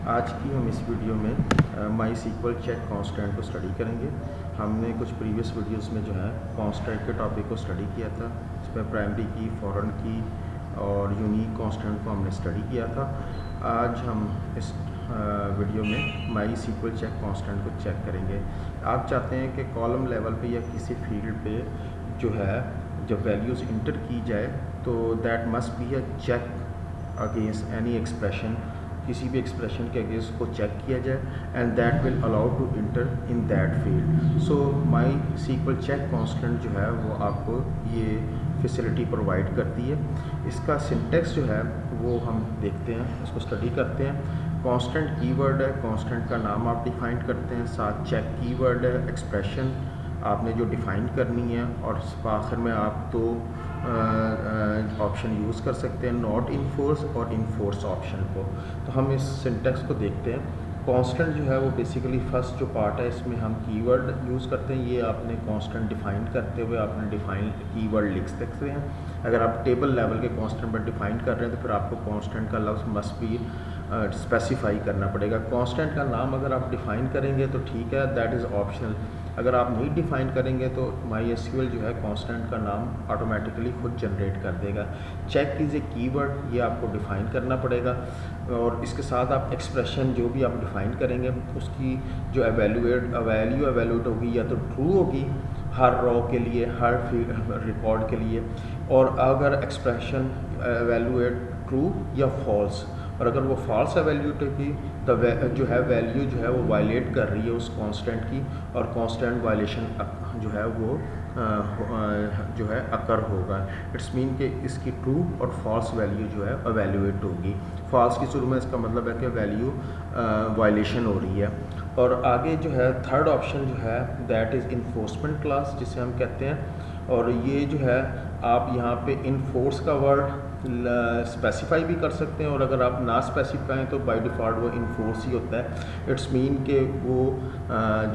आज की हम इस वीडियो में माई सीक्वल चेक कांस्टेंट को स्टडी करेंगे। हमने कुछ प्रीवियस वीडियोस में जो है कांस्टेंट के टॉपिक को स्टडी किया था। इसमें प्राइमरी की, फॉरेन की और यूनिक कांस्टेंट को हमने स्टडी किया था। आज हम इस वीडियो में माई सीक्वल चेक कांस्टेंट को चेक करेंगे। आप चाहते हैं कि कॉलम लेवल पे या किसी फील्ड पे जो है जब वैल्यूज़ इंटर की जाए तो that must be a check against any expression, किसी भी एक्सप्रेशन के अगेंस्ट को चेक किया जाए and that will allow to enter in that field. So MySQL check constant जो है वो आपको ये फैसिलिटी प्रोवाइड करती है। इसका सिंटेक्स जो है वो हम देखते हैं, इसको स्टडी करते हैं। कांस्टेंट कीवर्ड है, कांस्टेंट का नाम आप डिफाइन करते हैं, साथ चेक कीवर्ड है, एक्सप्रेशन आपने जो डिफ़ाइन करनी है, और आखिर में आप दो ऑप्शन यूज़ कर सकते हैं, नॉट इनफोर्स और इनफोर्स ऑप्शन को। तो हम इस सिंटेक्स को देखते हैं। कांस्टेंट जो है वो बेसिकली फर्स्ट जो पार्ट है इसमें हम कीवर्ड यूज़ करते हैं। ये आपने कांस्टेंट डिफ़ाइन करते हुए आपने डिफ़ाइन कीवर्ड लिख सकते हैं। अगर आप टेबल लेवल के कांस्टेंट पर डिफ़ाइन कर रहे हैं तो फिर आपको कांस्टेंट का लफ्ज़ मस्ट बी स्पेसिफाई करना पड़ेगा। कांस्टेंट का नाम अगर आप डिफ़ाइन करेंगे तो ठीक है, दैट इज़ ऑप्शनल। अगर आप नहीं डिफ़ाइन करेंगे तो माई एसक्यूएल जो है कांस्टेंट का नाम ऑटोमेटिकली खुद जनरेट कर देगा। चेक इज़ ए कीवर्ड, ये आपको डिफ़ाइन करना पड़ेगा, और इसके साथ आप एक्सप्रेशन जो भी आप डिफ़ाइन करेंगे उसकी जो वैल्यू एवेल्यूएट होगी या तो ट्रू होगी हर रो के लिए, हर रिकॉर्ड के लिए, और अगर एक्सप्रेशन एवेल्यूएट ट्रू या फॉल्स, और अगर वो फॉल्स एवेल्यूट होगी तो जो है वैल्यू जो है वो वायलेट कर रही है उस कांस्टेंट की, और कांस्टेंट वायलेशन जो है वो जो है अकर होगा। इट्स मीन कि इसकी ट्रू और फॉल्स वैल्यू जो है एवेल्यूएट होगी। फॉल्स की शुरू में इसका मतलब है कि वैल्यू वायलेशन हो रही है। और आगे जो है थर्ड ऑप्शन जो है दैट इज़ इन्फोर्समेंट क्लास, जिसे हम कहते हैं। और ये जो है आप यहाँ पे इन्फोर्स का वर्ड स्पेसिफाई भी कर सकते हैं, और अगर आप ना स्पेसिफाई तो बाय डिफ़ॉल्ट वो इन्फोर्स ही होता है। इट्स मीन कि वो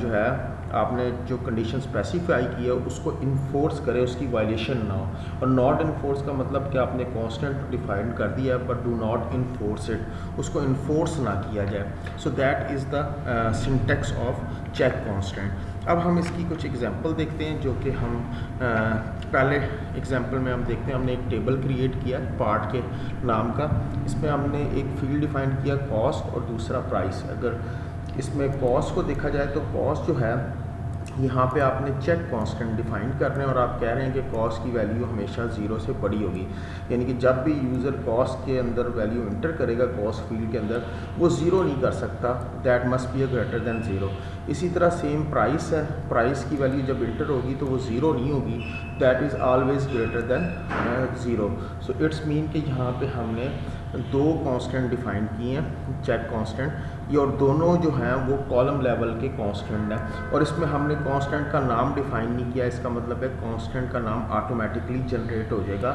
जो है आपने जो कंडीशन स्पेसिफाई की है उसको इन्फोर्स करे, उसकी वायलेशन ना हो। और नॉट इन्फोर्स का मतलब कि आपने कांस्टेंट डिफाइन कर दिया but do not enforce it, उसको इन्फोर्स ना किया जाए। So that is the syntax of check constant. अब हम इसकी कुछ एग्जांपल देखते हैं, जो कि हम पहले एग्जांपल में हम देखते हैं। हमने एक टेबल क्रिएट किया पार्ट के नाम का। इसमें हमने एक फील्ड डिफाइन किया कॉस्ट और दूसरा प्राइस। अगर इसमें कॉस्ट को देखा जाए तो कॉस्ट जो है यहाँ पे आपने चेक कांस्टेंट डिफाइन कर रहे हैं, और आप कह रहे हैं कि कॉस्ट की वैल्यू हमेशा ज़ीरो से बड़ी होगी, यानी कि जब भी यूज़र कॉस्ट के अंदर वैल्यू इंटर करेगा कॉस्ट फील्ड के अंदर वो ज़ीरो नहीं कर सकता, that must be a greater than zero. इसी तरह सेम प्राइस है, प्राइस की वैल्यू जब इंटर होगी तो वो ज़ीरो नहीं होगी, that is always greater than zero. So it's mean कि यहाँ पे हमने दो कांस्टेंट डिफाइन किए हैं चेक कांस्टेंट, ये, और दोनों जो हैं वो कॉलम लेवल के कांस्टेंट हैं। और इसमें हमने कांस्टेंट का नाम डिफाइन नहीं किया, इसका मतलब है कांस्टेंट का नाम ऑटोमेटिकली जनरेट हो जाएगा,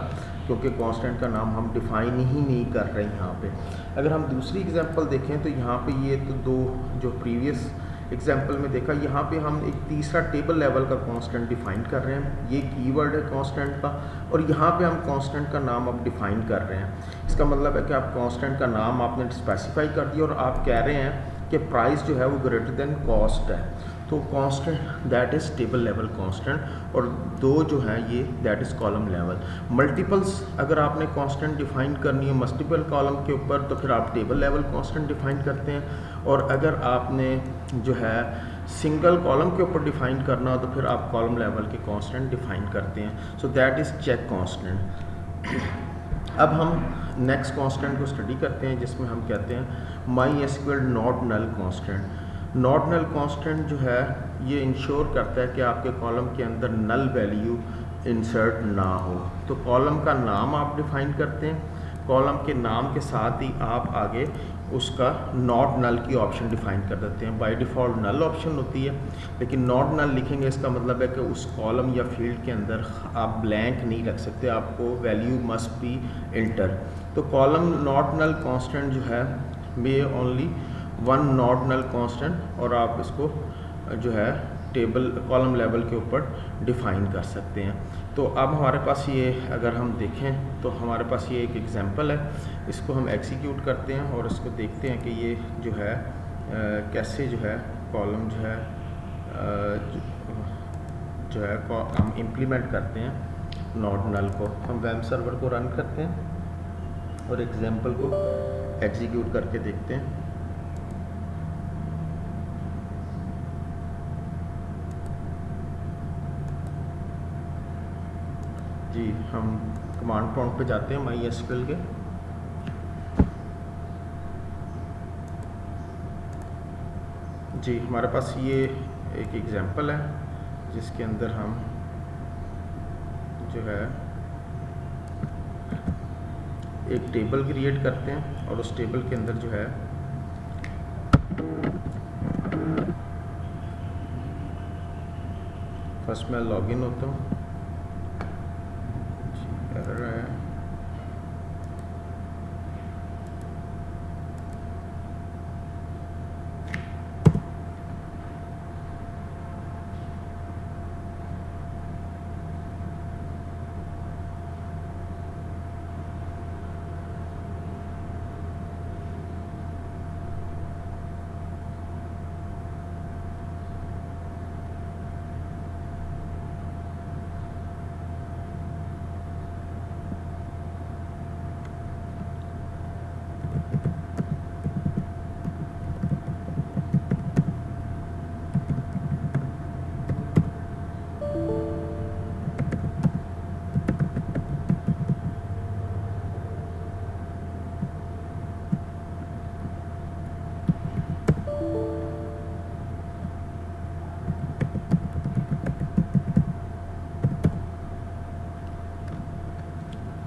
क्योंकि कांस्टेंट का नाम हम डिफाइन ही नहीं कर रहे हैं यहाँ पे। अगर हम दूसरी एग्जांपल देखें तो यहाँ पे ये तो दो जो प्रीवियस एग्जाम्पल में देखा, यहाँ पे हम एक तीसरा टेबल लेवल का कांस्टेंट डिफाइन कर रहे हैं। ये कीवर्ड है कांस्टेंट का, और यहाँ पे हम कांस्टेंट का नाम अब डिफाइन कर रहे हैं। इसका मतलब है कि आप कांस्टेंट का नाम आपने स्पेसिफाई कर दिया और आप कह रहे हैं कि प्राइस जो है वो ग्रेटर देन कॉस्ट है। तो constant that is table level constant, और दो जो हैं ये that is column level. Multiples अगर आपने कांस्टेंट डिफाइन करनी है मल्टीपल कॉलम के ऊपर तो फिर आप टेबल लेवल कांस्टेंट डिफाइन करते हैं, और अगर आपने जो है सिंगल कॉलम के ऊपर डिफाइन करना हो तो फिर आप कॉलम लेवल के कांस्टेंट डिफाइन करते हैं। So that is check constant. अब हम नेक्स्ट कांस्टेंट को स्टडी करते हैं, जिसमें हम कहते हैं MySQL not null constant. Not null constant जो है ये इंश्योर करता है कि आपके कॉलम के अंदर नल वैल्यू इंसर्ट ना हो। तो कॉलम का नाम आप डिफाइन करते हैं, कॉलम के नाम के साथ ही आप आगे उसका नॉट नल की ऑप्शन डिफाइन कर देते हैं। बाय डिफ़ॉल्ट नल ऑप्शन होती है, लेकिन नॉट नल लिखेंगे इसका मतलब है कि उस कॉलम या फील्ड के अंदर आप ब्लैंक नहीं रख सकते, आपको वैल्यू मस्ट बी इंटर। तो कॉलम नॉट नल कांस्टेंट जो है may only one not null constant, और आप इसको जो है टेबल कॉलम लेवल के ऊपर डिफाइन कर सकते हैं। तो अब हमारे पास ये अगर हम देखें तो हमारे पास ये एक एग्जांपल है, इसको हम एग्जीक्यूट करते हैं और इसको देखते हैं कि ये जो है कैसे जो है कॉलम जो है हम इम्प्लीमेंट करते हैं नॉट नल को। हम वेब सर्वर को रन करते हैं और एग्जांपल को एग्जीक्यूट करके देखते हैं। जी, हम कमांड प्रॉम्प्ट पे जाते हैं MySQL के। जी, हमारे पास ये एक एग्जांपल है जिसके अंदर हम जो है एक टेबल क्रिएट करते हैं और उस टेबल के अंदर जो है फर्स्ट मैं लॉगिन होता हूँ। एरर है,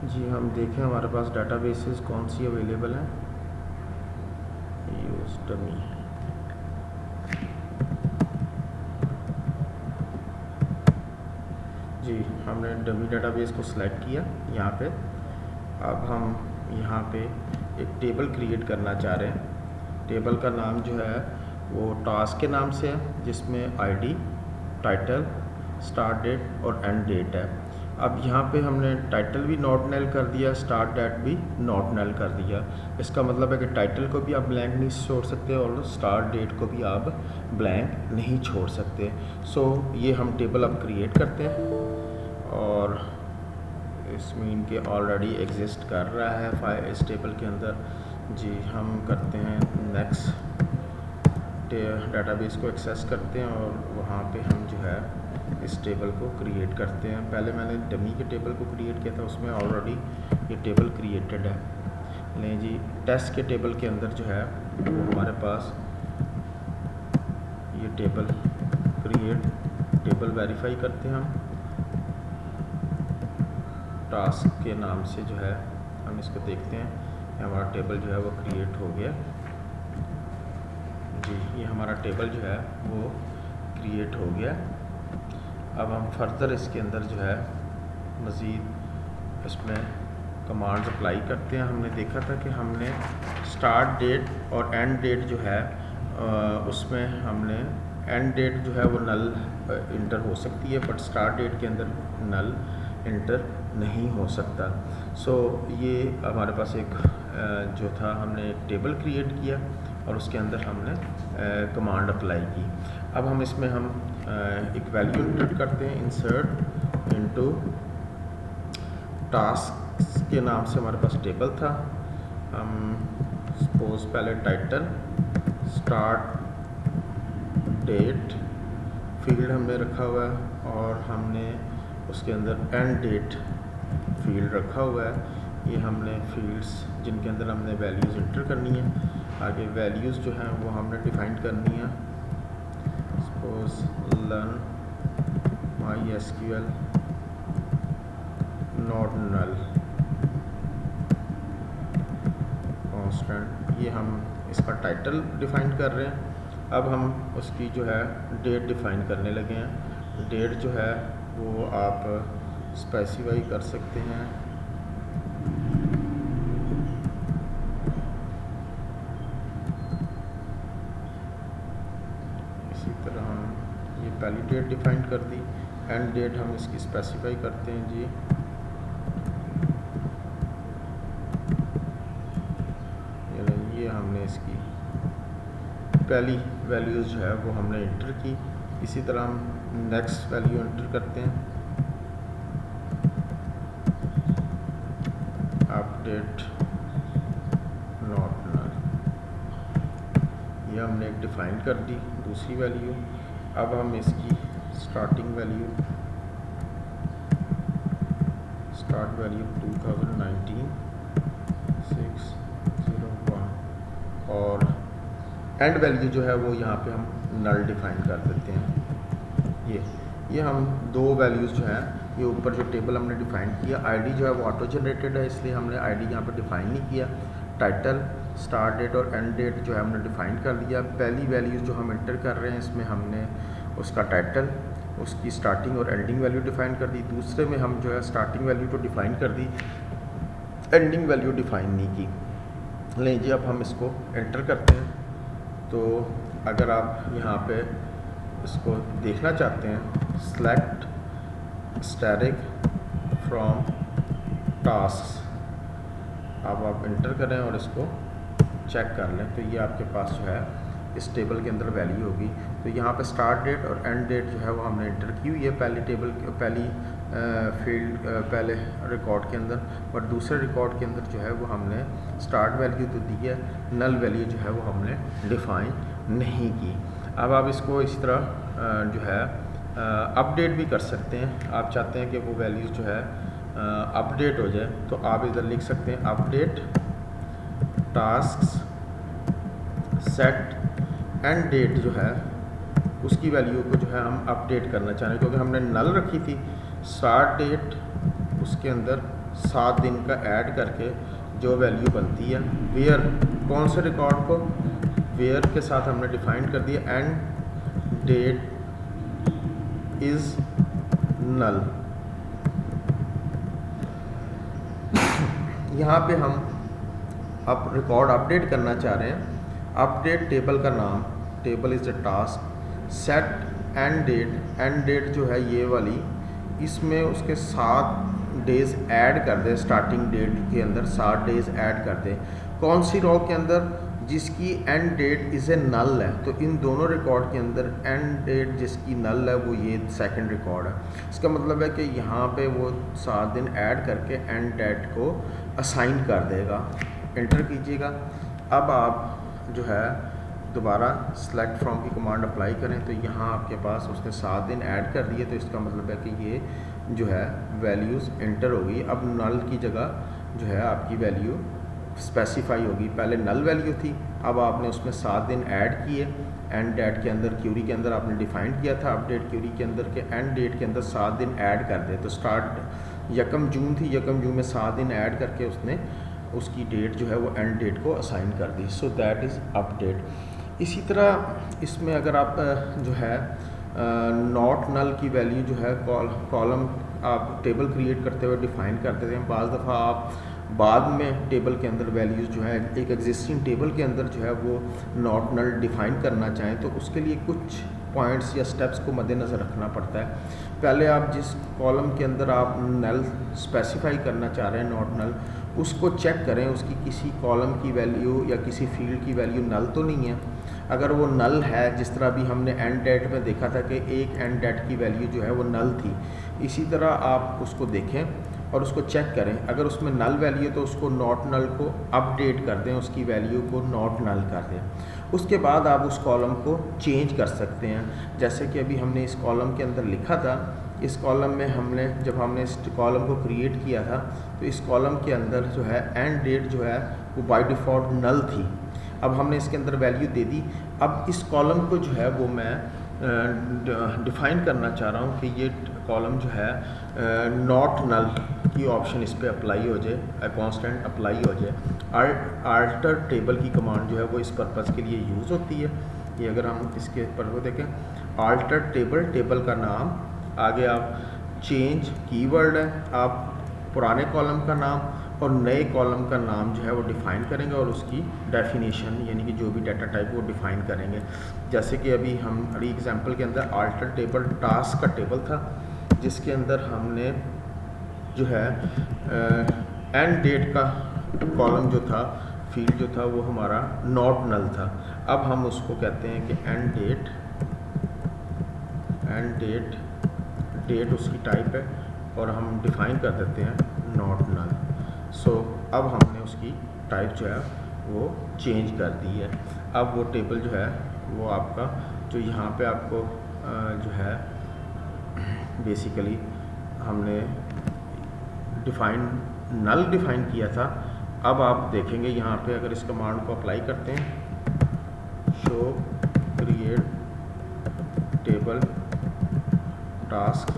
जी हम देखें हमारे पास डाटाबेसेस कौन सी अवेलेबल हैं। यूज डमी, जी हमने डमी डाटाबेस को सिलेक्ट किया यहाँ पे। अब हम यहाँ पे एक टेबल क्रिएट करना चाह रहे हैं। टेबल का नाम जो है वो टास्क के नाम से है, जिसमें आईडी, टाइटल, स्टार्ट डेट और एंड डेट है। अब यहाँ पे हमने टाइटल भी नॉट नल कर दिया, स्टार्ट डेट भी नॉट नल कर दिया। इसका मतलब है कि टाइटल को भी आप ब्लैंक नहीं छोड़ सकते और स्टार्ट डेट को भी आप ब्लैंक नहीं छोड़ सकते। सो ये हम टेबल अब क्रिएट करते हैं और इसमें इनके ऑलरेडी एग्जिस्ट कर रहा है फाइल इस टेबल के अंदर। जी हम करते हैं नेक्स्ट, डाटाबेस को एक्सेस करते हैं और वहाँ पे हम जो है इस टेबल को क्रिएट करते हैं। पहले मैंने डमी के टेबल को क्रिएट किया था, उसमें ऑलरेडी ये टेबल क्रिएटेड है। लें जी, टेस्ट के टेबल के अंदर जो है वो हमारे पास ये टेबल क्रिएट, टेबल वेरीफाई करते हैं हम टास्क के नाम से जो है। हम इसको देखते हैं कि हमारा टेबल जो है वो क्रिएट हो गया। जी ये हमारा टेबल जो है वो क्रिएट हो गया। अब हम फर्दर इसके अंदर जो है मज़ीद इसमें कमांड्स अप्लाई करते हैं। हमने देखा था कि हमने स्टार्ट डेट और एंड डेट जो है उसमें हमने एंड डेट जो है वो नल इंटर हो सकती है, बट स्टार्ट डेट के अंदर नल इंटर नहीं हो सकता। सो ये हमारे पास एक जो था, हमने एक टेबल क्रिएट किया और उसके अंदर हमने कमांड अप्लाई की। अब हम इसमें हम एक वैल्यू इंटर करते हैं, इंसर्ट इनटू टास्क के नाम से हमारे पास टेबल था। हम सपोज पहले टाइटल, स्टार्ट डेट फील्ड हमने रखा हुआ है और हमने उसके अंदर एंड डेट फील्ड रखा हुआ है। ये हमने फील्ड्स जिनके अंदर हमने वैल्यूज़ इंटर करनी है। आगे वैल्यूज़ जो हैं वो हमने डिफाइन करनी है। Suppose learn MySQL not null constant, ये हम इसका टाइटल डिफाइन कर रहे हैं। अब हम उसकी जो है डेट डिफाइन करने लगे हैं। डेट जो है वो आप स्पेसिफाई कर सकते हैं। इसी तरह हम ये पहली डेट डिफाइन कर दी। एंड डेट हम इसकी स्पेसिफाई करते हैं जी। ये हमने इसकी पहली वैल्यूज़ जो है वो हमने इंटर की। इसी तरह हम नेक्स्ट वैल्यू इंटर करते हैं, अपडेट नॉट नल, ये हमने एक डिफ़ाइन कर दी दूसरी वैल्यू। अब हम इसकी स्टार्टिंग वैल्यू, स्टार्ट वैल्यू 2019 601 और एंड वैल्यू जो है वो यहाँ पे हम नल डिफ़ाइन कर देते हैं। ये हम दो वैल्यूज़ जो हैं, ये ऊपर जो टेबल हमने डिफ़ाइन किया, आईडी जो है वो ऑटो जनरेटेड है इसलिए हमने आईडी यहाँ पे डिफ़ाइन नहीं किया। टाइटल, स्टार्ट डेट और एंड डेट जो है हमने डिफ़ाइन कर दिया। पहली वैल्यू जो हम इंटर कर रहे हैं इसमें हमने उसका टाइटल, उसकी स्टार्टिंग और एंडिंग वैल्यू डिफ़ाइन कर दी। दूसरे में हम जो है स्टार्टिंग वैल्यू तो डिफ़ाइन कर दी, एंडिंग वैल्यू डिफ़ाइन नहीं की। लें जी, अब हम इसको एंटर करते हैं। तो अगर आप यहाँ पे इसको देखना चाहते हैं, सेलेक्ट स्टैटिक फ्रॉम टास्क, अब आप इंटर करें और इसको चेक कर लें तो ये आपके पास जो है इस टेबल के अंदर वैल्यू होगी। तो यहाँ पे स्टार्ट डेट और एंड डेट जो है वो हमने इंटर की हुई है पहली टेबल, पहली फील्ड, पहले रिकॉर्ड के अंदर, और दूसरे रिकॉर्ड के अंदर जो है वो हमने स्टार्ट वैल्यू तो दी है, नल वैल्यू जो है वो हमने डिफ़ाइन नहीं की। अब आप इसको इसी तरह जो है अपडेट भी कर सकते हैं। आप चाहते हैं कि वो वैल्यूज़ जो है अपडेट हो जाए तो आप इधर लिख सकते हैं update tasks set end date जो है उसकी वैल्यू को जो है हम अपडेट करना चाह रहे हैं, क्योंकि हमने नल रखी थी। स्टार्ट डेट उसके अंदर 7 दिन का ऐड करके जो वैल्यू बनती है, वेयर कौन से रिकॉर्ड को, वेयर के साथ हमने डिफाइन कर दिया, एंड डेट इज़ नल। यहाँ पे हम अब रिकॉर्ड अपडेट करना चाह रहे हैं। अपडेट टेबल का नाम, table is the task, set end date जो है ये वाली, इसमें उसके 7 डेज़ ऐड कर दें। स्टार्टिंग डेट के अंदर 7 डेज़ ऐड कर दें। कौन सी रो के अंदर, जिसकी एंड डेट इज़ ए नल है। तो इन दोनों रिकॉर्ड के अंदर एंड डेट जिसकी नल है वो ये सेकंड रिकॉर्ड है। इसका मतलब है कि यहाँ पे वो 7 दिन ऐड करके एंड डेट को असाइन कर देगा। एंटर कीजिएगा। अब आप जो है दोबारा सेलेक्ट फ्रॉम की कमांड अप्लाई करें तो यहाँ आपके पास उसने 7 दिन ऐड कर दिए। तो इसका मतलब है कि ये जो है वैल्यूज़ इंटर होगी। अब नल की जगह जो है आपकी वैल्यू स्पेसिफाई होगी। पहले नल वैल्यू थी, अब आपने उसमें 7 दिन ऐड किए। एंड डेट के अंदर क्यूरी के अंदर आपने डिफ़ाइन किया था अपडेट क्यूरी के अंदर के एंड डेट के अंदर 7 दिन ऐड कर दे। तो स्टार्ट 1 जून थी, 1 जून में 7 दिन ऐड करके उसने उसकी डेट जो है वो एंड डेट को असाइन कर दी। So that is update. इसी तरह इसमें अगर आप जो है नॉट नल की वैल्यू जो है कॉलम आप टेबल क्रिएट करते हुए डिफ़ाइन कर देते हैं। बाज़ दफ़ा आप बाद में टेबल के अंदर वैल्यूज़ जो है एक एग्जिस्टिंग टेबल के अंदर जो है वो नॉट नल डिफ़ाइन करना चाहें तो उसके लिए कुछ पॉइंट्स या स्टेप्स को मद्देनज़र रखना पड़ता है। पहले आप जिस कॉलम के अंदर आप नल स्पेसिफाई करना चाह रहे हैं नॉट नल, उसको चेक करें उसकी किसी कॉलम की वैल्यू या किसी फील्ड की वैल्यू नल तो नहीं है। अगर वो नल है, जिस तरह भी हमने एंड डेट में देखा था कि एक एंड डेट की वैल्यू जो है वो नल थी, इसी तरह आप उसको देखें और उसको चेक करें। अगर उसमें नल वैल्यू है तो उसको नॉट नल को अपडेट कर दें, उसकी वैल्यू को नॉट नल कर दें। उसके बाद आप उस कॉलम को चेंज कर सकते हैं। जैसे कि अभी हमने इस कॉलम के अंदर लिखा था, इस कॉलम में हमने जब हमने इस कॉलम को क्रिएट किया था तो इस कॉलम के अंदर जो है एंड डेट जो है वो बाय डिफ़ॉल्ट नल थी। अब हमने इसके अंदर वैल्यू दे दी। अब इस कॉलम को जो है वो मैं डिफ़ाइन करना चाह रहा हूँ कि ये कॉलम जो है नॉट नल की ऑप्शन इस पर अप्लाई हो जाए, कॉन्स्टेंट अप्लाई हो जाए। आल्टर टेबल की कमांड जो है वो इस पर्पज़ के लिए यूज़ होती है। ये अगर हम इसके पर वो देखें, आल्टर टेबल, टेबल का नाम, आगे आप चेंज कीवर्ड है, आप पुराने कॉलम का नाम और नए कॉलम का नाम जो है वो डिफ़ाइन करेंगे और उसकी डेफिनेशन यानी कि जो भी डाटा टाइप वो डिफ़ाइन करेंगे। जैसे कि अभी हमारी एग्जांपल के अंदर आल्टर टेबल टास्क का टेबल था, जिसके अंदर हमने जो है एंड डेट का कॉलम जो था, फील्ड जो था वो हमारा नॉट नल था। अब हम उसको कहते हैं कि एंड डेट, डेट उसकी टाइप है और हम डिफ़ाइन कर देते हैं नॉट नल। सो अब हमने उसकी टाइप जो है वो चेंज कर दी है। अब वो टेबल जो है वो आपका जो यहाँ पे आपको जो है बेसिकली हमने नल डिफ़ाइन किया था। अब आप देखेंगे यहाँ पे अगर इस कमांड को अप्लाई करते हैं, शो क्रिएट टेबल टास्क,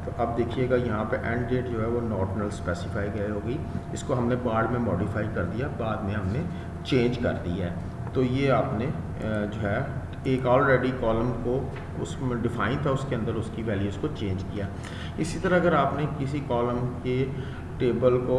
तो अब देखिएगा यहाँ पे एंड डेट जो है वो नॉट नल स्पेसिफाई गई होगी। इसको हमने बाद में मॉडिफाई कर दिया, बाद में हमने चेंज कर दिया है। तो ये आपने जो है एक ऑलरेडी कॉलम को उसमें डिफ़ाइन था, उसके अंदर उसकी वैल्यूज़ को चेंज किया। इसी तरह अगर आपने किसी कॉलम के टेबल को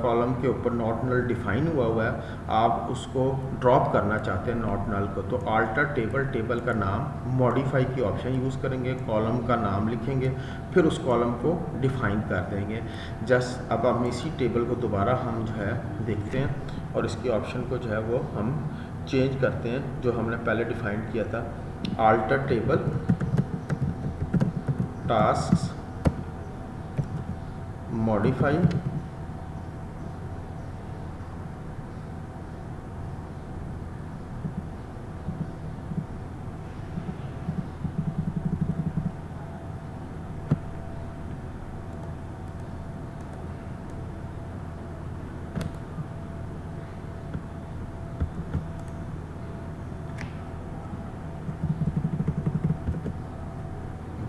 कॉलम के ऊपर नॉट नल डिफ़ाइन हुआ है, आप उसको ड्रॉप करना चाहते हैं नॉट नल को, तो आल्टर टेबल का नाम मॉडिफाई की ऑप्शन यूज़ करेंगे, कॉलम का नाम लिखेंगे, फिर उस कॉलम को डिफ़ाइन कर देंगे। जस्ट अब हम इसी टेबल को दोबारा हम जो है देखते हैं और इसके ऑप्शन को जो है वो हम चेंज करते हैं, जो हमने पहले डिफ़ाइन किया था, आल्टर टेबल टास्क मॉडिफाई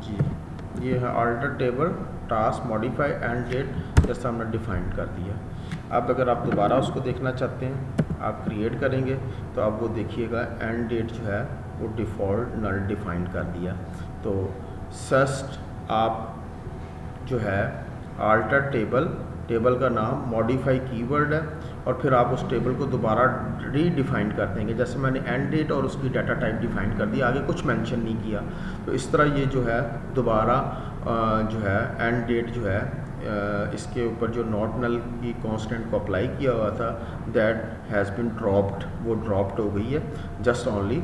जी, ये है alter table task modify end date, जैसा हमने डिफ़ाइन कर दिया। अब अगर आप दोबारा उसको देखना चाहते हैं, आप क्रिएट करेंगे तो अब वो देखिएगा एंड डेट जो है वो डिफ़ॉल्ट नल डिफ़ाइन कर दिया। तो फर्स्ट आप जो है आल्टर टेबल का नाम मॉडिफाई कीवर्ड है और फिर आप उस टेबल को दोबारा रीडिफ़ाइन कर देंगे। जैसे मैंने एंड डेट और उसकी डाटा टाइप डिफ़ाइन कर दी, आगे कुछ मेंशन नहीं किया। तो इस तरह ये जो है दोबारा जो है एंड डेट जो है इसके ऊपर जो नॉट नल की कांस्टेंट को अप्लाई किया हुआ था, दैट हैज़ बीन ड्रॉप्ड, वो ड्रॉप्ड हो गई है, just only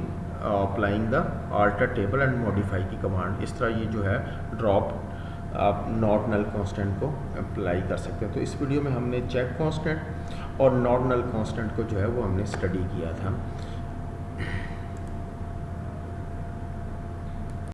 applying the alter table and modify की कमांड। इस तरह ये जो है ड्रॉप आप नॉट नल कांस्टेंट को अप्लाई कर सकते हैं। तो इस वीडियो में हमने चेक कांस्टेंट और नॉट नल कांस्टेंट को जो है वो हमने स्टडी किया था।